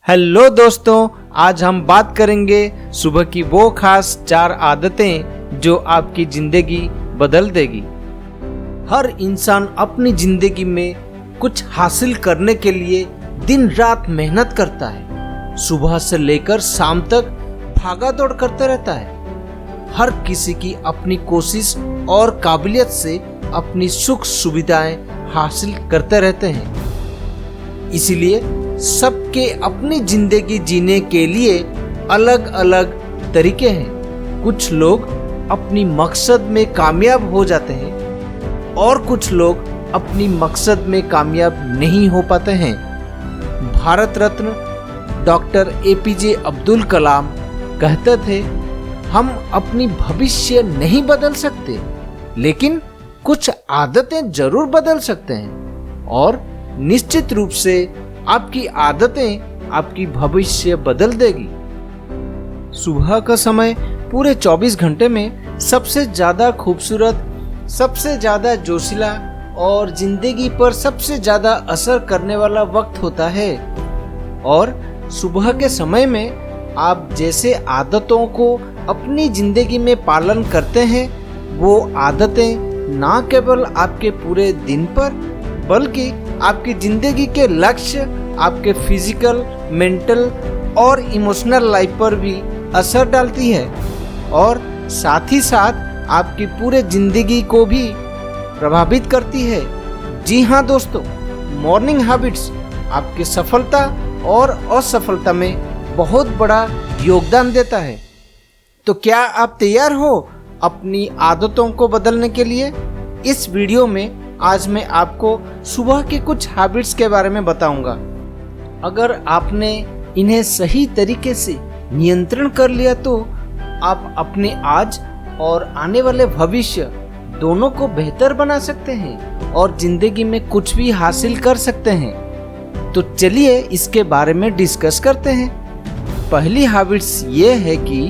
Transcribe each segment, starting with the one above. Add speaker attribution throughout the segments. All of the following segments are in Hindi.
Speaker 1: हेलो दोस्तों, आज हम बात करेंगे सुबह की वो खास 4 आदतें जो आपकी जिंदगी बदल देगी। हर इंसान अपनी जिंदगी में कुछ हासिल करने के लिए दिन रात मेहनत करता है। सुबह से लेकर शाम तक भागा दौड़ करते रहता है। हर किसी की अपनी कोशिश और काबिलियत से अपनी सुख सुविधाएं हासिल करते रहते हैं। इसीलिए सबके अपनी जिंदगी जीने के लिए अलग अलग तरीके हैं। कुछ लोग अपनी मकसद में कामयाब हो जाते हैं और कुछ लोग अपनी मकसद में कामयाब नहीं हो पाते हैं। भारत रत्न डॉक्टर एपीजे अब्दुल कलाम कहते थे, हम अपनी भविष्य नहीं बदल सकते, लेकिन कुछ आदतें जरूर बदल सकते हैं और निश्चित रूप से आपकी आदतें आपकी भविष्य बदल देगी। सुबह का समय पूरे 24 घंटे में सबसे ज्यादा खूबसूरत, सबसे ज्यादा जोशीला और जिंदगी पर सबसे ज्यादा असर करने वाला वक्त होता है। और सुबह के समय में आप जैसे आदतों को अपनी जिंदगी में पालन करते हैं, वो आदतें ना केवल आपके पूरे दिन पर बल्कि आपकी जिंदगी के लक्ष्य, आपके फिजिकल, मेंटल और इमोशनल लाइफ पर भी असर डालती है और साथ ही साथ आपकी पूरे जिंदगी को भी प्रभावित करती है। जी हाँ दोस्तों, मॉर्निंग हैबिट्स आपकी सफलता और असफलता में बहुत बड़ा योगदान देता है। तो क्या आप तैयार हो अपनी आदतों को बदलने के लिए? इस वीडियो में आज मैं आपको सुबह के कुछ हैबिट्स के बारे में बताऊंगा। अगर आपने इन्हें सही तरीके से नियंत्रण कर लिया तो आप अपने आज और आने वाले भविष्य दोनों को बेहतर बना सकते हैं और जिंदगी में कुछ भी हासिल कर सकते हैं। तो चलिए इसके बारे में डिस्कस करते हैं। पहली हैबिट्स ये है कि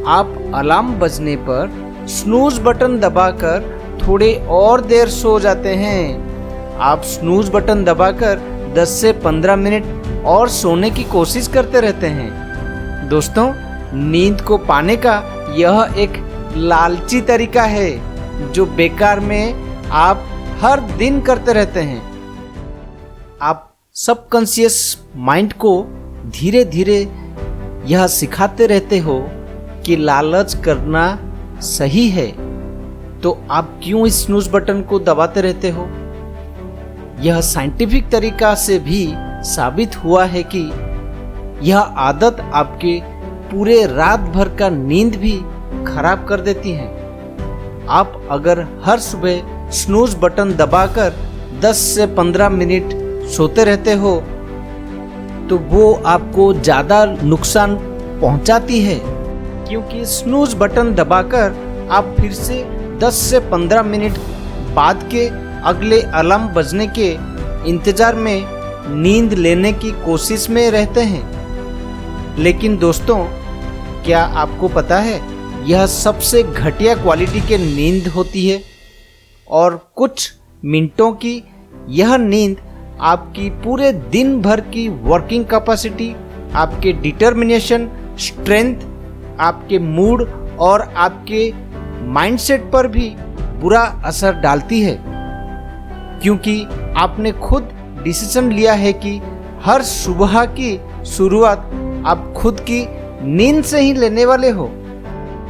Speaker 1: आप अलार्म बजने पर स्नूज बटन दबाकर थोड़े और देर सो जाते हैं। आप स्नूज बटन दबाकर 10 से 15 मिनट और सोने की कोशिश करते रहते हैं। दोस्तों, नींद को पाने का यह एक लालची तरीका है जो बेकार में आप हर दिन करते रहते हैं। आप सबकॉन्शियस माइंड को धीरे धीरे यह सिखाते रहते हो कि लालच करना सही है, तो आप क्यों इस स्नूज बटन को दबाते रहते हो? यह साइंटिफिक तरीका से भी साबित हुआ है कि यह आदत आपके पूरे रात भर का नींद भी खराब कर देती है। आप अगर हर सुबह स्नूज बटन दबाकर 10 से 15 मिनट सोते रहते हो तो वो आपको ज़्यादा नुकसान पहुंचाती है, क्योंकि स्नूज बटन दबाकर आप फिर से 10 से 15 मिनट बाद के अगले अलार्म बजने के इंतजार में नींद लेने की कोशिश में रहते हैं। लेकिन दोस्तों, क्या आपको पता है यह सबसे घटिया क्वालिटी की नींद होती है और कुछ मिनटों की यह नींद आपकी पूरे दिन भर की वर्किंग कैपेसिटी, आपके डिटर्मिनेशन, स्ट्रेंथ, आपके मूड और आपके माइंडसेट पर भी बुरा असर डालती है, क्योंकि आपने खुद डिसीजन लिया है कि हर सुबह की शुरुआत आप खुद की नींद से ही लेने वाले हो।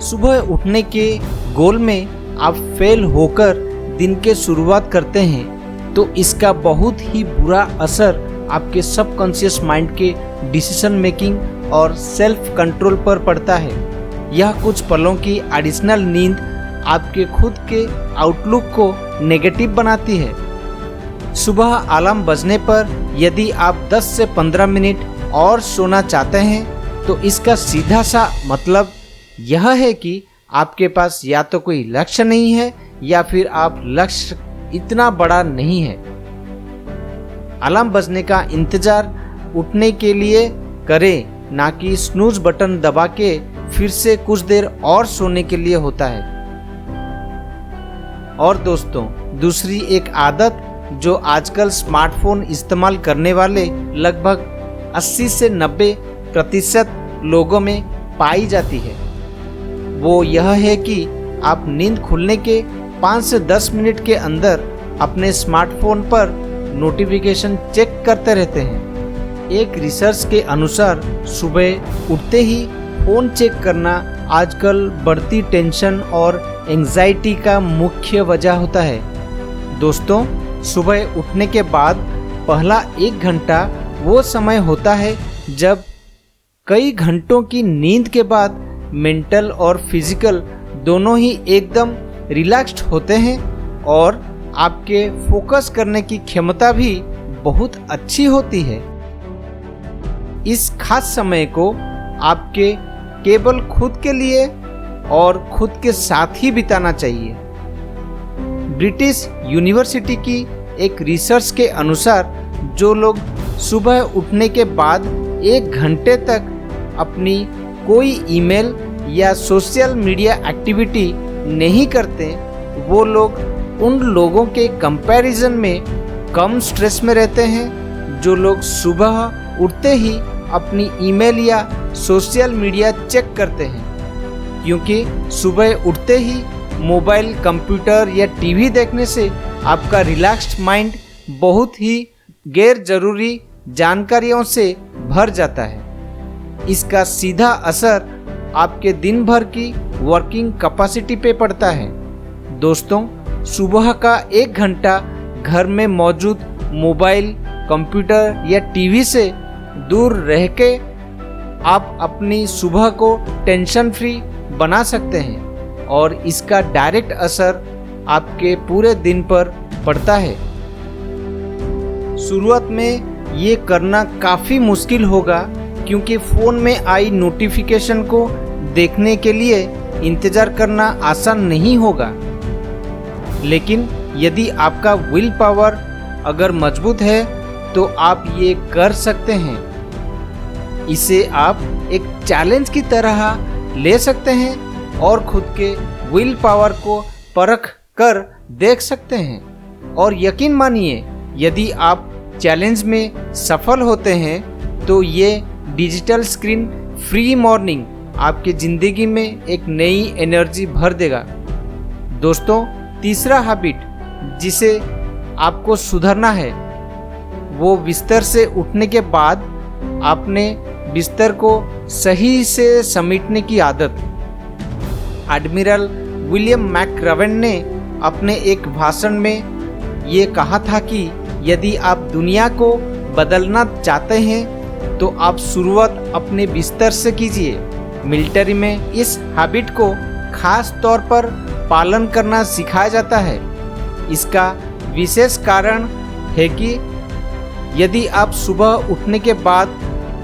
Speaker 1: सुबह उठने के गोल में आप फेल होकर दिन के शुरुआत करते हैं तो इसका बहुत ही बुरा असर आपके सबकॉन्शियस माइंड के डिसीजन मेकिंग और सेल्फ कंट्रोल पर पड़ता है। यह कुछ पलों की एडिशनल नींद आपके खुद के आउटलुक को नेगेटिव बनाती है। सुबह अलार्म बजने पर यदि आप 10 से 15 मिनट और सोना चाहते हैं तो इसका सीधा सा मतलब यह है कि आपके पास या तो कोई लक्ष्य नहीं है या फिर आप लक्ष्य इतना बड़ा नहीं है। अलार्म बजने का इंतजार उठने के लिए करें, ना कि स्नूज बटन दबा के फिर से कुछ देर और सोने के लिए होता है। और दोस्तों, दूसरी एक आदत जो आजकल स्मार्टफोन इस्तेमाल करने वाले लगभग 80 से 90% लोगों में पाई जाती है, वो यह है कि आप नींद खुलने के 5 से 10 मिनट के अंदर अपने स्मार्टफोन पर नोटिफिकेशन चेक करते रहते हैं। एक रिसर्च के अनुसार सुबह उठते ही फ़ोन चेक करना आजकल बढ़ती टेंशन और एंजाइटी का मुख्य वजह होता है। दोस्तों, सुबह उठने के बाद पहला 1 घंटा वो समय होता है जब कई घंटों की नींद के बाद मेंटल और फिजिकल दोनों ही एकदम रिलैक्स्ड होते हैं और आपके फोकस करने की क्षमता भी बहुत अच्छी होती है। इस खास समय को आपके केवल खुद के लिए और खुद के साथ ही बिताना चाहिए। ब्रिटिश यूनिवर्सिटी की एक रिसर्च के अनुसार जो लोग सुबह उठने के बाद 1 घंटे तक अपनी कोई ईमेल या सोशल मीडिया एक्टिविटी नहीं करते, वो लोग उन लोगों के कंपैरिजन में कम स्ट्रेस में रहते हैं जो लोग सुबह उठते ही अपनी ईमेल या सोशल मीडिया चेक करते हैं। क्योंकि सुबह उठते ही मोबाइल, कंप्यूटर या टीवी देखने से आपका रिलैक्स्ड माइंड बहुत ही गैर जरूरी जानकारियों से भर जाता है। इसका सीधा असर आपके दिन भर की वर्किंग कैपेसिटी पे पड़ता है। दोस्तों, सुबह का 1 घंटा घर में मौजूद मोबाइल, कंप्यूटर या टीवी से दूर रह के आप अपनी सुबह को टेंशन फ्री बना सकते हैं और इसका डायरेक्ट असर आपके पूरे दिन पर पड़ता है। शुरुआत में ये करना काफ़ी मुश्किल होगा क्योंकि फ़ोन में आई नोटिफिकेशन को देखने के लिए इंतज़ार करना आसान नहीं होगा। लेकिन यदि आपका विल पावर अगर मजबूत है तो आप ये कर सकते हैं। इसे आप एक चैलेंज की तरह ले सकते हैं और खुद के विल पावर को परख कर देख सकते हैं। और यकीन मानिए, यदि आप चैलेंज में सफल होते हैं तो ये डिजिटल स्क्रीन फ्री मॉर्निंग आपकी ज़िंदगी में एक नई एनर्जी भर देगा। दोस्तों, तीसरा हैबिट जिसे आपको सुधारना है वो बिस्तर से उठने के बाद आपने बिस्तर को सही से समेटने की आदत। एडमिरल विलियम मैक्रवेन ने अपने एक भाषण में ये कहा था कि यदि आप दुनिया को बदलना चाहते हैं तो आप शुरुआत अपने बिस्तर से कीजिए। मिलिट्री में इस हैबिट को खास तौर पर पालन करना सिखाया जाता है। इसका विशेष कारण है कि यदि आप सुबह उठने के बाद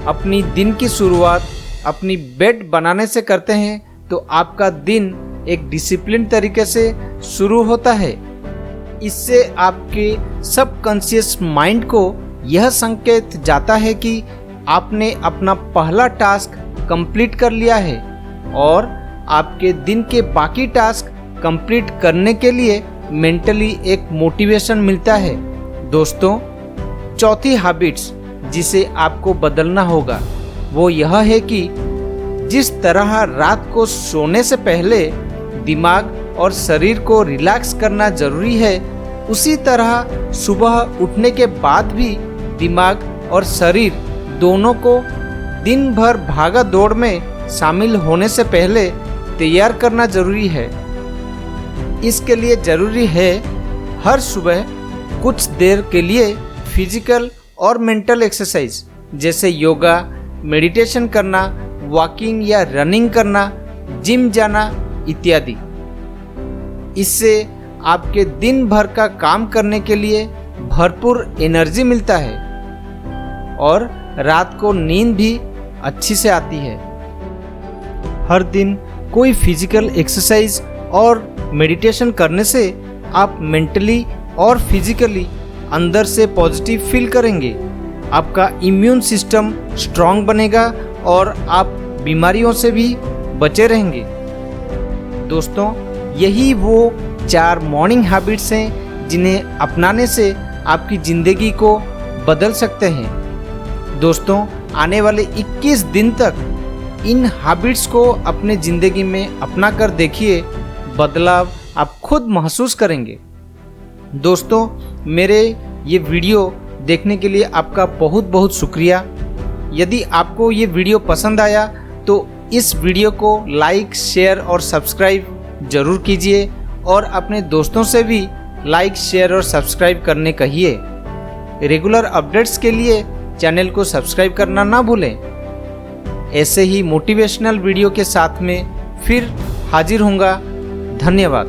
Speaker 1: अपनी दिन की शुरुआत अपनी बेड बनाने से करते हैं तो आपका दिन एक डिसिप्लिन तरीके से शुरू होता है। इससे आपके सबकॉन्शियस माइंड को यह संकेत जाता है कि आपने अपना पहला टास्क कंप्लीट कर लिया है और आपके दिन के बाकी टास्क कंप्लीट करने के लिए मेंटली एक मोटिवेशन मिलता है। दोस्तों, चौथी हैबिट्स जिसे आपको बदलना होगा वो यह है कि जिस तरह रात को सोने से पहले दिमाग और शरीर को रिलैक्स करना जरूरी है, उसी तरह सुबह उठने के बाद भी दिमाग और शरीर दोनों को दिन भर भागा दौड़ में शामिल होने से पहले तैयार करना जरूरी है। इसके लिए जरूरी है हर सुबह कुछ देर के लिए फिजिकल और मेंटल एक्सरसाइज जैसे योगा, मेडिटेशन करना, वॉकिंग या रनिंग करना, जिम जाना इत्यादि। इससे आपके दिन भर का काम करने के लिए भरपूर एनर्जी मिलता है और रात को नींद भी अच्छी से आती है। हर दिन कोई फिजिकल एक्सरसाइज और मेडिटेशन करने से आप मेंटली और फिजिकली अंदर से पॉजिटिव फील करेंगे। आपका इम्यून सिस्टम स्ट्रांग बनेगा और आप बीमारियों से भी बचे रहेंगे। दोस्तों, यही वो 4 मॉर्निंग हैबिट्स हैं जिन्हें अपनाने से आपकी ज़िंदगी को बदल सकते हैं। दोस्तों, आने वाले 21 दिन तक इन हैबिट्स को अपने ज़िंदगी में अपना कर देखिए, बदलाव आप खुद महसूस करेंगे। दोस्तों, मेरे ये वीडियो देखने के लिए आपका बहुत बहुत शुक्रिया। यदि आपको ये वीडियो पसंद आया तो इस वीडियो को लाइक, शेयर और सब्सक्राइब ज़रूर कीजिए और अपने दोस्तों से भी लाइक, शेयर और सब्सक्राइब करने कहिए। रेगुलर अपडेट्स के लिए चैनल को सब्सक्राइब करना ना भूलें। ऐसे ही मोटिवेशनल वीडियो के साथ में फिर हाजिर होऊंगा। धन्यवाद।